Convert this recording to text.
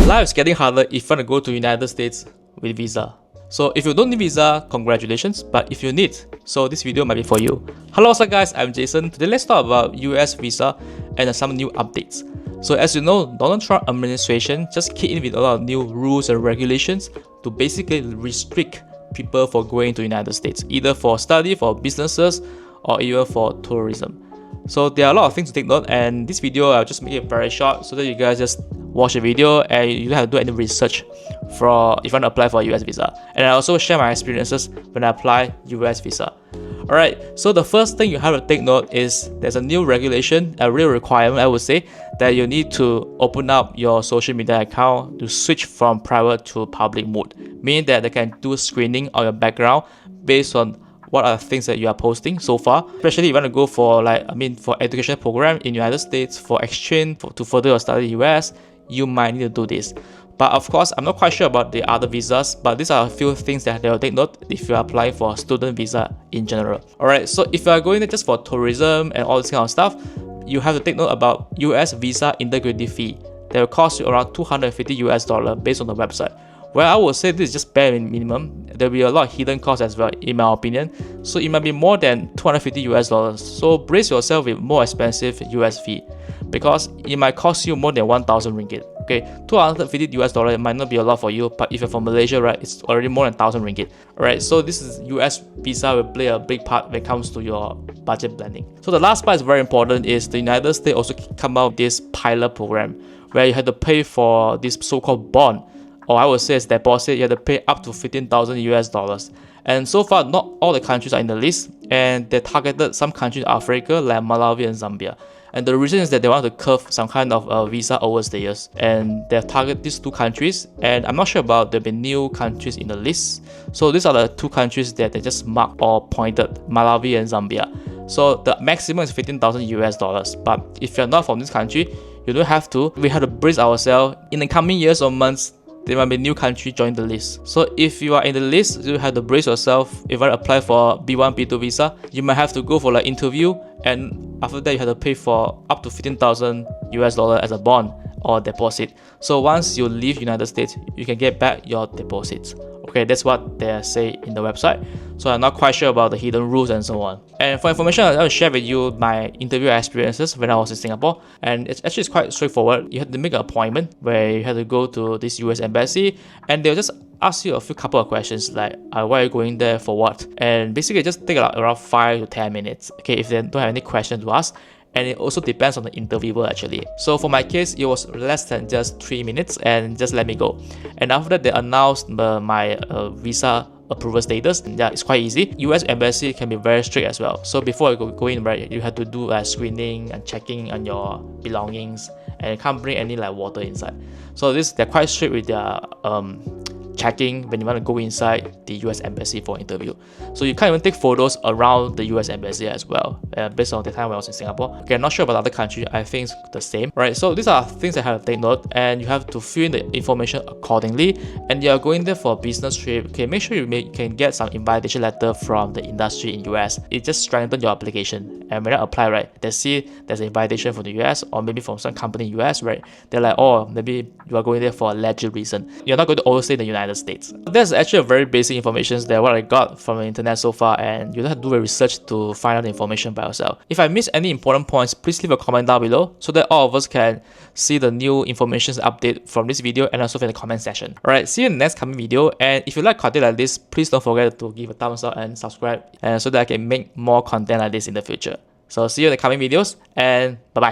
Life is getting harder if you want to go to United States with visa. So if you don't need visa, congratulations, but if you need, so this video might be for you. Hello what's up guys, I'm Jason. Today let's talk about US visa and some new updates. So as you know, Donald Trump administration just kicked in with a lot of new rules and regulations to basically restrict people for going to United States, either for study, for businesses, or even for tourism. So there are a lot of things to take note, and this video I'll just make it very short so that you guys just watch the video and you don't have to do any research for if you want to apply for a US visa. And I also share my experiences when I apply US visa. Alright, so the first thing you have to take note is there's a new regulation, a real requirement I would say, that you need to open up your social media account to switch from private to public mode, meaning that they can do screening on your background based on what are the things that you are posting so far. Especially if you want to go for for education program in United States, for exchange, to further your study in US, you might need to do this. But of course, I'm not quite sure about the other visas, but these are a few things that they will take note if you are applying for a student visa in general. Alright, so if you are going there just for tourism and all this kind of stuff, you have to take note about US visa integrity fee. That will cost you around $250 based on the website. Well, I would say this is just bare minimum. There will be a lot of hidden costs as well, in my opinion. So it might be more than $250. So brace yourself with more expensive US fee, because it might cost you more than 1,000 ringgit. Okay, $250 might not be a lot for you, but if you're from Malaysia, right, it's already more than 1,000 ringgit. Alright, so this is US visa will play a big part when it comes to your budget planning. So the last part is very important, is the United States also come out with this pilot program where you have to pay for this so-called bond, or I would say it's deposit. You have to pay up to 15,000 US dollars. And so far, not all the countries are in the list, and they targeted some countries in Africa like Malawi and Zambia. And the reason is that they want to curb some kind of visa overstayers, and they target these two countries. And I'm not sure about there be new countries in the list. So these are the two countries that they just marked or pointed: Malawi and Zambia. So the maximum is 15,000 US dollars. But if you're not from this country, you don't have to. We have to brace ourselves in the coming years or months. There might be new country join the list. So if you are in the list, you have to brace yourself. If you want to apply for B1, B2 visa, you might have to go for an interview, and after that you have to pay for up to 15,000 US dollar as a bond or deposit. So once you leave United States, you can get back your deposits. Okay, that's what they say in the website. So I'm not quite sure about the hidden rules and so on. And for information, I will share with you my interview experiences when I was in Singapore. And it's quite straightforward. You have to make an appointment where you have to go to this US embassy, and they'll just ask you a couple of questions like, why are you going there, for what? And basically just take around 5 to 10 minutes. Okay, if they don't have any questions to ask. And it also depends on the interviewer actually. So for my case, it was less than just 3 minutes and just let me go. And after that, they announced my visa approval status. And yeah, it's quite easy. US embassy can be very strict as well. So before you go in, right, you have to do screening and checking on your belongings, and you can't bring any like water inside. So they're quite strict with their checking when you want to go inside the US embassy for interview. So you can't even take photos around the US embassy as well, based on the time when I was in Singapore. Okay, I'm not sure about other countries. I think it's the same. Right, so these are things that I have to take note, and you have to fill in the information accordingly. And you're going there for a business trip. Okay, make sure you can get some invitation letter from the industry in US. It just strengthens your application. And when I apply, right, they see there's an invitation from the US, or maybe from some company in US, right? They're like, oh, maybe you are going there for a legit reason. You're not going to overstay the United States. There's actually a very basic information there, what I got from the internet so far, and you don't have to do a research to find out the information by yourself. If I miss any important points, please leave a comment down below so that all of us can see the new information update from this video and also in the comment section. Alright, see you in the next coming video, and if you like content like this, please don't forget to give a thumbs up and subscribe, and so that I can make more content like this in the future. So see you in the coming videos, and bye bye.